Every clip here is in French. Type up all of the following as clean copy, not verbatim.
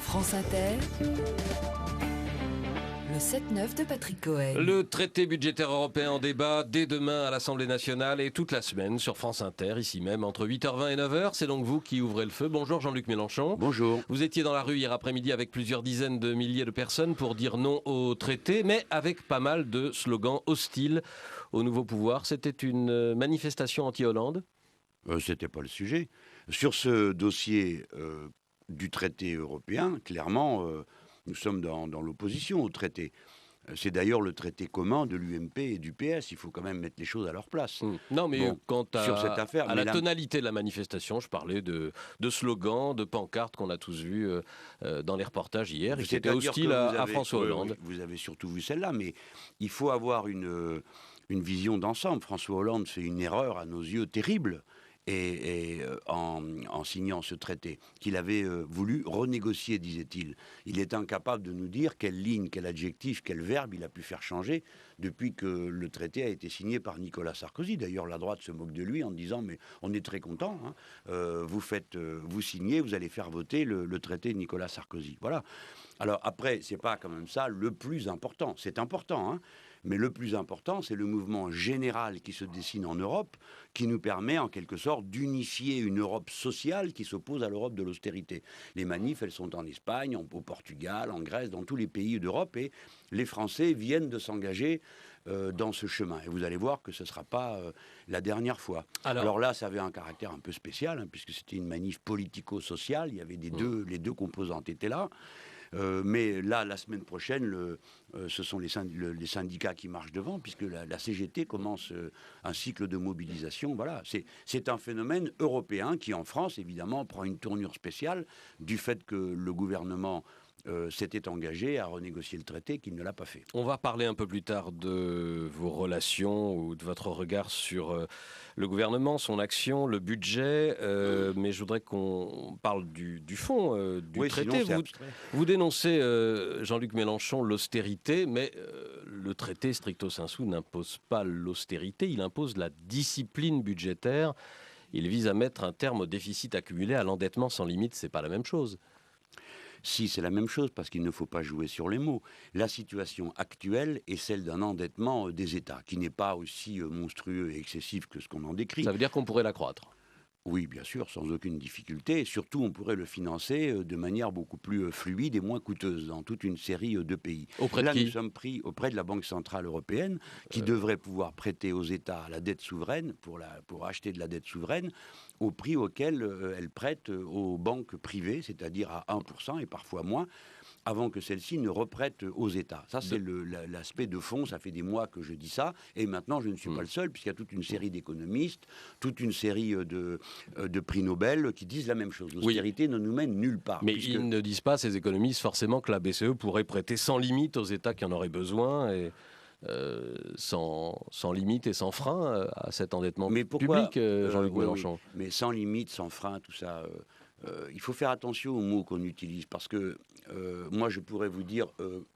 France Inter, le 7-9 de Patrick Cohen. Le traité budgétaire européen en débat dès demain à l'Assemblée nationale et toute la semaine sur France Inter, ici même, entre 8h20 et 9h. C'est donc vous qui ouvrez le feu. Bonjour Jean-Luc Mélenchon. Bonjour. Vous étiez dans la rue hier après-midi avec plusieurs dizaines de milliers de personnes pour dire non au traité, mais avec pas mal de slogans hostiles au nouveau pouvoir. C'était une manifestation anti-Hollande ? C'était pas le sujet. Sur ce dossier du traité européen, clairement, nous sommes dans l'opposition au traité. C'est d'ailleurs le traité commun de l'UMP et du PS. Il faut quand même mettre les choses à leur place. Non, mais bon, quant sur cette affaire, à la tonalité de la manifestation, je parlais de slogans, de pancartes qu'on a tous vus dans les reportages hier et qui étaient hostiles à François Hollande. Vous avez surtout vu celle-là, mais il faut avoir une vision d'ensemble. François Hollande fait une erreur à nos yeux terrible. En signant ce traité, qu'il avait voulu renégocier, disait-il. Il est incapable de nous dire quelle ligne, quel adjectif, quel verbe il a pu faire changer depuis que le traité a été signé par Nicolas Sarkozy. D'ailleurs, la droite se moque de lui en disant « mais on est très content, hein. Vous signez, vous allez faire voter le traité de Nicolas Sarkozy ». Voilà. Alors après, c'est pas quand même ça le plus important. C'est important, hein. Mais le plus important, c'est le mouvement général qui se dessine en Europe, qui nous permet en quelque sorte d'unifier une Europe sociale qui s'oppose à l'Europe de l'austérité. Les manifs, elles sont en Espagne, au Portugal, en Grèce, dans tous les pays d'Europe, et les Français viennent de s'engager dans ce chemin. Et vous allez voir que ce ne sera pas la dernière fois. Alors là, ça avait un caractère un peu spécial, hein, puisque c'était une manif politico-sociale, il y avait les deux composantes étaient là. Mais là, la semaine prochaine, ce sont les syndicats qui marchent devant, puisque la CGT commence un cycle de mobilisation. Voilà, c'est un phénomène européen qui, en France, évidemment, prend une tournure spéciale du fait que le gouvernement s'était engagé à renégocier le traité, qu'il ne l'a pas fait. On va parler un peu plus tard de vos relations ou de votre regard sur le gouvernement, son action, le budget, mais je voudrais qu'on parle du fond du traité. Vous dénoncez, Jean-Luc Mélenchon, l'austérité, mais le traité stricto sensu n'impose pas l'austérité, il impose la discipline budgétaire. Il vise à mettre un terme au déficit accumulé, à l'endettement sans limite, c'est pas la même chose. Si, c'est la même chose, parce qu'il ne faut pas jouer sur les mots. La situation actuelle est celle d'un endettement des États, qui n'est pas aussi monstrueux et excessif que ce qu'on en décrit. Ça veut dire qu'on pourrait l'accroître ? Oui, bien sûr, sans aucune difficulté. Et surtout, on pourrait le financer de manière beaucoup plus fluide et moins coûteuse dans toute une série de pays. Auprès de qui ? Nous sommes pris auprès de la Banque Centrale Européenne, qui devrait pouvoir prêter aux États la dette souveraine, pour acheter de la dette souveraine, au prix auquel elle prête aux banques privées, c'est-à-dire à 1% et parfois moins, avant que celle-ci ne reprête aux États. Ça, c'est l'aspect de fond. Ça fait des mois que je dis ça. Et maintenant, je ne suis pas le seul, puisqu'il y a toute une série d'économistes, toute une série de prix Nobel qui disent la même chose. L'austérité ne nous mène nulle part. Mais ils ne disent pas, ces économistes, forcément que la BCE pourrait prêter sans limite aux États qui en auraient besoin et sans limite et sans frein à cet endettement public, Jean-Luc Mélenchon. Oui. Mais sans limite, sans frein, tout ça... il faut faire attention aux mots qu'on utilise, parce que moi je pourrais vous dire,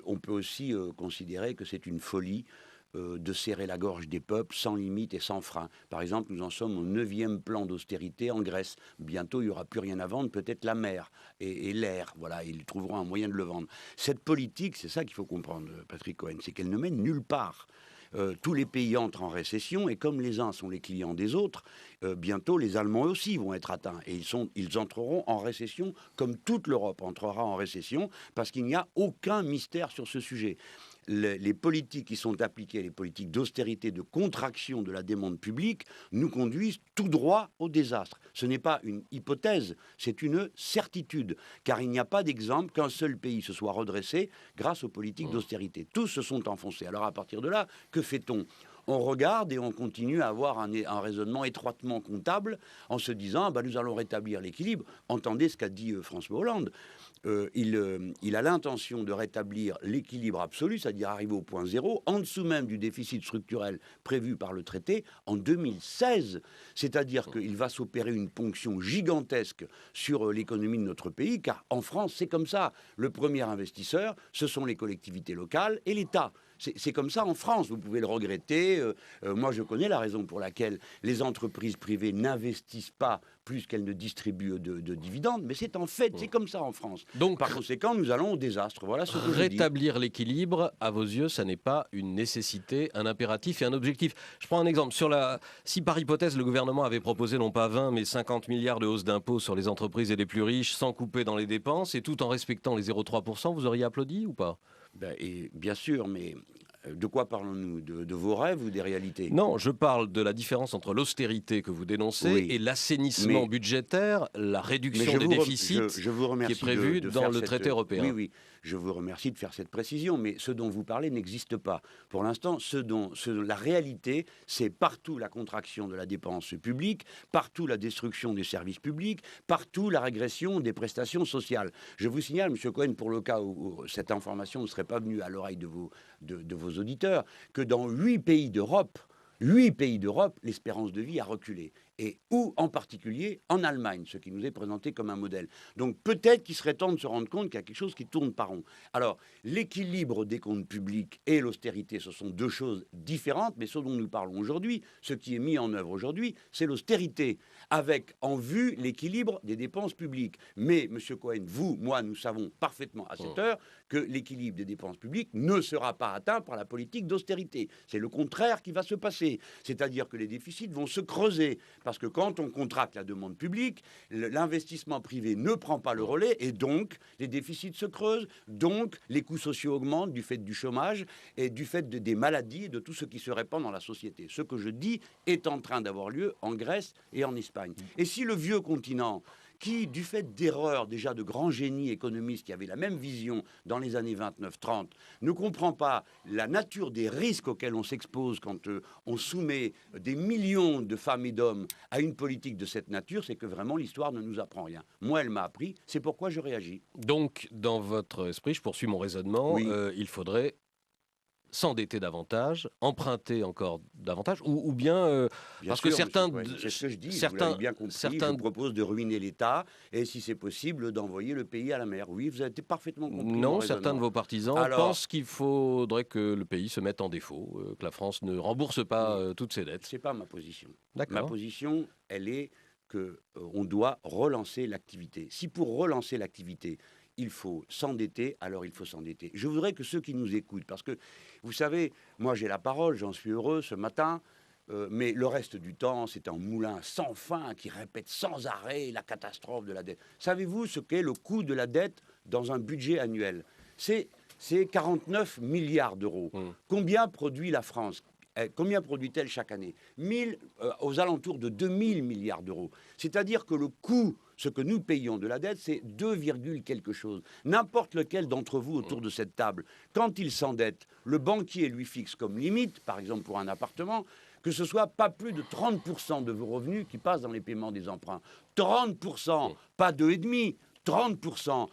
on peut aussi considérer que c'est une folie de serrer la gorge des peuples sans limite et sans frein. Par exemple, nous en sommes au 9e plan d'austérité en Grèce. Bientôt, il n'y aura plus rien à vendre, peut-être la mer et l'air. Voilà, ils trouveront un moyen de le vendre. Cette politique, c'est ça qu'il faut comprendre, Patrick Cohen, c'est qu'elle ne mène nulle part. Tous les pays entrent en récession et comme les uns sont les clients des autres, bientôt les Allemands aussi vont être atteints et ils entreront en récession comme toute l'Europe entrera en récession parce qu'il n'y a aucun mystère sur ce sujet. Les politiques qui sont appliquées, les politiques d'austérité, de contraction de la demande publique, nous conduisent tout droit au désastre. Ce n'est pas une hypothèse, c'est une certitude, car il n'y a pas d'exemple qu'un seul pays se soit redressé grâce aux politiques d'austérité. Tous se sont enfoncés. Alors à partir de là, que fait-on ? On regarde et on continue à avoir un raisonnement étroitement comptable en se disant nous allons rétablir l'équilibre. Entendez ce qu'a dit François Hollande. Il a l'intention de rétablir l'équilibre absolu, c'est-à-dire arriver au point zéro, en dessous même du déficit structurel prévu par le traité en 2016. C'est-à-dire qu'il va s'opérer une ponction gigantesque sur l'économie de notre pays, car en France, c'est comme ça. Le premier investisseur, ce sont les collectivités locales et l'État. C'est comme ça en France. Vous pouvez le regretter. Moi, je connais la raison pour laquelle les entreprises privées n'investissent pas plus qu'elles ne distribuent de dividendes, mais c'est en fait, c'est comme ça en France. Donc, par conséquent, nous allons au désastre. Voilà ce que je dis. Rétablir l'équilibre, à vos yeux, ça n'est pas une nécessité, un impératif et un objectif. Je prends un exemple. Si par hypothèse, le gouvernement avait proposé non pas 20, mais 50 milliards de hausse d'impôts sur les entreprises et les plus riches, sans couper dans les dépenses, et tout en respectant les 0,3%, vous auriez applaudi ou pas ? Et bien sûr, mais de quoi parlons-nous ? De vos rêves ou des réalités ? Non, je parle de la différence entre l'austérité que vous dénoncez et l'assainissement budgétaire, la réduction des déficits je vous remercie qui est prévue dans le traité européen. Oui, je vous remercie de faire cette précision, mais ce dont vous parlez n'existe pas. Pour l'instant, la réalité, c'est partout la contraction de la dépense publique, partout la destruction des services publics, partout la régression des prestations sociales. Je vous signale, M. Cohen, pour le cas où cette information ne serait pas venue à l'oreille de vos auditeurs, que dans 8 pays d'Europe, l'espérance de vie a reculé. Et où, en particulier, en Allemagne, ce qui nous est présenté comme un modèle. Donc peut-être qu'il serait temps de se rendre compte qu'il y a quelque chose qui tourne pas rond. Alors, l'équilibre des comptes publics et l'austérité, ce sont deux choses différentes, mais ce dont nous parlons aujourd'hui, ce qui est mis en œuvre aujourd'hui, c'est l'austérité, avec en vue l'équilibre des dépenses publiques. Mais, M. Cohen, vous, moi, nous savons parfaitement à cette heure que l'équilibre des dépenses publiques ne sera pas atteint par la politique d'austérité. C'est le contraire qui va se passer. C'est-à-dire que les déficits vont se creuser. Parce que quand on contracte la demande publique, l'investissement privé ne prend pas le relais et donc les déficits se creusent, donc les coûts sociaux augmentent du fait du chômage et du fait des maladies et de tout ce qui se répand dans la société. Ce que je dis est en train d'avoir lieu en Grèce et en Espagne. Et si le vieux continent, qui, du fait d'erreurs déjà de grands génies économistes qui avaient la même vision dans les années 29-30, ne comprend pas la nature des risques auxquels on s'expose quand on soumet des millions de femmes et d'hommes à une politique de cette nature, c'est que vraiment l'histoire ne nous apprend rien. Moi, elle m'a appris, c'est pourquoi je réagis. Donc, dans votre esprit, je poursuis mon raisonnement, il faudrait s'endetter davantage, emprunter encore davantage, ou bien parce que certains, c'est ce que je dis. Vous l'avez bien compris. Je vous propose de ruiner l'État et, si c'est possible, d'envoyer le pays à la mer. Oui, vous avez parfaitement compris. Non, certains de vos partisans pensent qu'il faudrait que le pays se mette en défaut, que la France ne rembourse pas toutes ses dettes. C'est pas ma position. D'accord. Ma position, elle est que on doit relancer l'activité. Si pour relancer l'activité, il faut s'endetter, alors il faut s'endetter. Je voudrais que ceux qui nous écoutent, parce que, vous savez, moi j'ai la parole, j'en suis heureux ce matin, mais le reste du temps, c'est un moulin sans fin qui répète sans arrêt la catastrophe de la dette. Savez-vous ce qu'est le coût de la dette dans un budget annuel ? C'est 49 milliards d'euros. Combien produit la France ? Combien produit-elle chaque année ? Aux alentours de 2000 milliards d'euros. C'est-à-dire que le coût, ce que nous payons de la dette, c'est 2, quelque chose. N'importe lequel d'entre vous autour de cette table, quand il s'endette, le banquier lui fixe comme limite, par exemple pour un appartement, que ce soit pas plus de 30% de vos revenus qui passent dans les paiements des emprunts. 30%, pas 2,5%, 30%.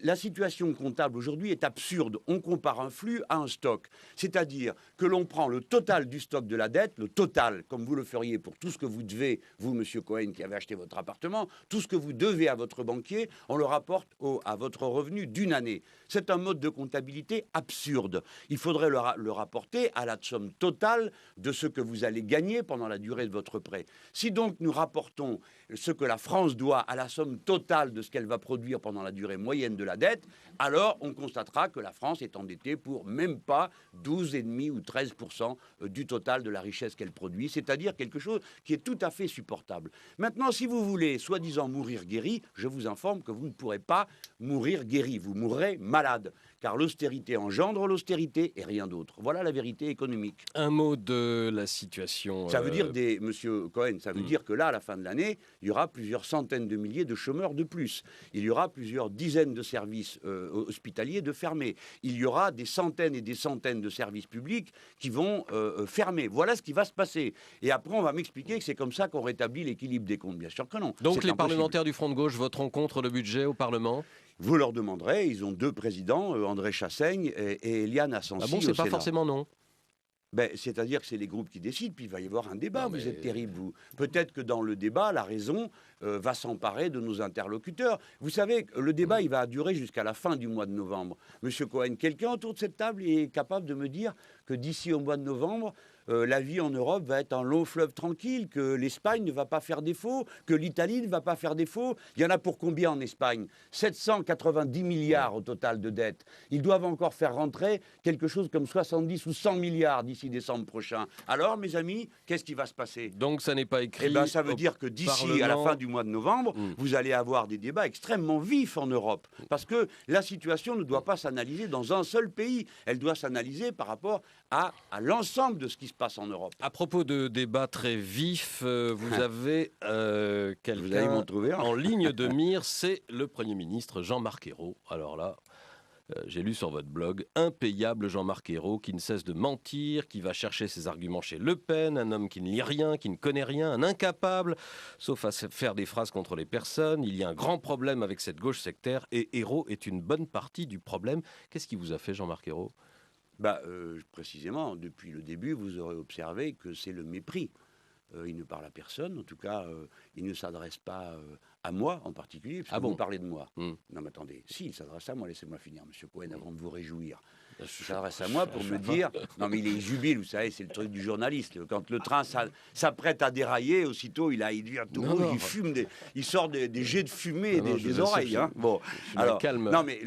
La situation comptable aujourd'hui est absurde. On compare un flux à un stock. C'est-à-dire que l'on prend le total du stock de la dette, le total, comme vous le feriez pour tout ce que vous devez, vous, Monsieur Cohen, qui avez acheté votre appartement, tout ce que vous devez à votre banquier, on le rapporte à votre revenu d'une année. C'est un mode de comptabilité absurde. Il faudrait le rapporter à la somme totale de ce que vous allez gagner pendant la durée de votre prêt. Si donc nous rapportons ce que la France doit à la somme totale de ce qu'elle va produire pendant la durée moyenne de la dette, alors on constatera que la France est endettée pour même pas 12,5 ou 13% du total de la richesse qu'elle produit, c'est-à-dire quelque chose qui est tout à fait supportable. Maintenant, si vous voulez, soi-disant, mourir guéri, je vous informe que vous ne pourrez pas mourir guéri, vous mourrez malade, car l'austérité engendre l'austérité et rien d'autre. Voilà la vérité économique. Un mot de la situation... Ça veut dire, Monsieur Cohen, ça veut dire que là, à la fin de l'année, il y aura plusieurs centaines de milliers de chômeurs de plus. Il y aura plusieurs dizaines de services hospitaliers de fermer. Il y aura des centaines et des centaines de services publics qui vont fermer. Voilà ce qui va se passer. Et après, on va m'expliquer que c'est comme ça qu'on rétablit l'équilibre des comptes. Bien sûr que non. Donc les parlementaires du Front de gauche voteront contre le budget au Parlement ? Vous leur demanderez, ils ont deux présidents, André Chassaigne et Éliane Assenssi. Ah bon, c'est pas forcément non. C'est-à-dire que c'est les groupes qui décident, puis il va y avoir un débat. Non, Vous mais- êtes terrible, vous. Peut-être que dans le débat, la raison va s'emparer de nos interlocuteurs. Vous savez, le débat, il va durer jusqu'à la fin du mois de novembre. Monsieur Cohen, quelqu'un autour de cette table est capable de me dire que d'ici au mois de novembre, la vie en Europe va être un long fleuve tranquille, que l'Espagne ne va pas faire défaut, que l'Italie ne va pas faire défaut. Il y en a pour combien en Espagne? 790 milliards au total de dettes. Ils doivent encore faire rentrer quelque chose comme 70 ou 100 milliards d'ici décembre prochain. Alors, mes amis, qu'est-ce qui va se passer? Donc ça n'est pas écrit. Eh bien, ça veut dire que d'ici à la fin du mois de novembre, vous allez avoir des débats extrêmement vifs en Europe. Parce que la situation ne doit pas s'analyser dans un seul pays. Elle doit s'analyser par rapport à l'ensemble de ce qui se passe en Europe. À propos de débats très vifs, vous avez Vous allez quelqu'un m'en trouver un. en ligne de mire, c'est le Premier ministre Jean-Marc Ayrault. Alors là, j'ai lu sur votre blog, impayable Jean-Marc Ayrault qui ne cesse de mentir, qui va chercher ses arguments chez Le Pen, un homme qui ne lit rien, qui ne connaît rien, un incapable, sauf à faire des phrases contre les personnes. Il y a un grand problème avec cette gauche sectaire et Ayrault est une bonne partie du problème. Qu'est-ce qui vous a fait, Jean-Marc Ayrault ? Précisément, depuis le début, vous aurez observé que c'est le mépris. Il ne parle à personne, en tout cas, il ne s'adresse pas à moi en particulier, parce que vous parlez de moi. Non, mais attendez, si, il s'adresse à moi, laissez-moi finir, Monsieur Cohen, avant de vous réjouir. Il s'adresse à moi pour me dire, non mais il jubile, vous savez, c'est le truc du journaliste. Quand le train s'apprête à dérailler, aussitôt il dit à tout rouge, il fume, il sort des jets de fumée des oreilles. Hein. Bon, alors, calme. Non mais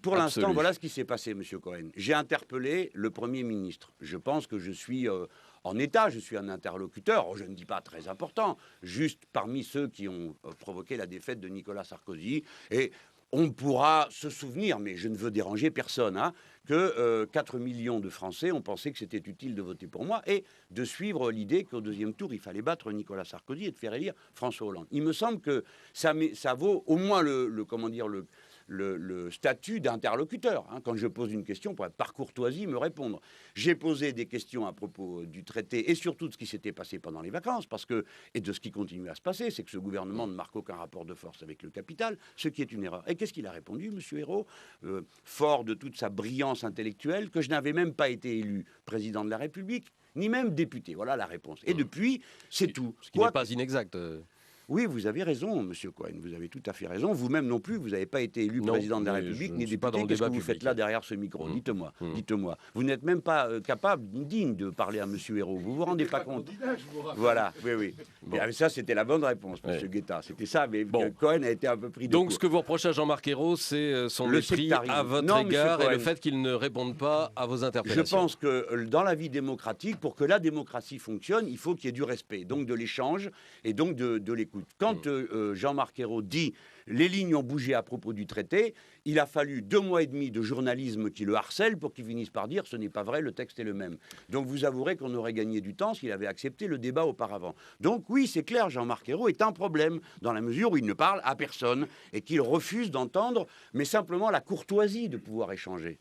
pour l'instant, voilà ce qui s'est passé, Monsieur Cohen. J'ai interpellé le Premier ministre. Je pense que je suis en état, je suis un interlocuteur, je ne dis pas très important, juste parmi ceux qui ont provoqué la défaite de Nicolas Sarkozy. Et on pourra se souvenir, mais je ne veux déranger personne, que 4 millions de Français ont pensé que c'était utile de voter pour moi et de suivre l'idée qu'au deuxième tour, il fallait battre Nicolas Sarkozy et de faire élire François Hollande. Il me semble que ça vaut au moins le statut d'interlocuteur. Quand je pose une question, pour par courtoisie me répondre. J'ai posé des questions à propos du traité et surtout de ce qui s'était passé pendant les vacances, et de ce qui continue à se passer, c'est que ce gouvernement ne marque aucun rapport de force avec le capital, ce qui est une erreur. Et qu'est-ce qu'il a répondu, Monsieur Ayrault, fort de toute sa brillance intellectuelle, que je n'avais même pas été élu président de la République, ni même député. Voilà la réponse. Et depuis, c'est tout. Ce qui n'est pas inexact. Oui, vous avez raison, Monsieur Cohen, vous avez tout à fait raison. Vous-même non plus, vous n'avez pas été élu président de la République, ni député. Qu'est-ce que vous faites là derrière ce micro? Dites-moi, dites-moi. Vous n'êtes même pas capable, digne de parler à Monsieur Ayrault. Vous vous rendez pas compte? Voilà, oui. Bon. Et ça, c'était la bonne réponse, Monsieur Guetta. C'était ça, mais Cohen a été un peu pris de Donc, court. ce que vous reprochez à Jean-Marc Ayrault, c'est son mépris à votre égard et le fait qu'il ne réponde pas à vos interpellations. Je pense que dans la vie démocratique, pour que la démocratie fonctionne, il faut qu'il y ait du respect, donc de l'échange et donc de l'écoute. Quand Jean-Marc Ayrault dit « les lignes ont bougé à propos du traité », il a fallu 2 mois et demi de journalisme qui le harcèle pour qu'il finisse par dire « ce n'est pas vrai, le texte est le même ». Donc vous avouerez qu'on aurait gagné du temps s'il avait accepté le débat auparavant. Donc oui, c'est clair, Jean-Marc Ayrault est un problème dans la mesure où il ne parle à personne et qu'il refuse d'entendre, mais simplement la courtoisie de pouvoir échanger.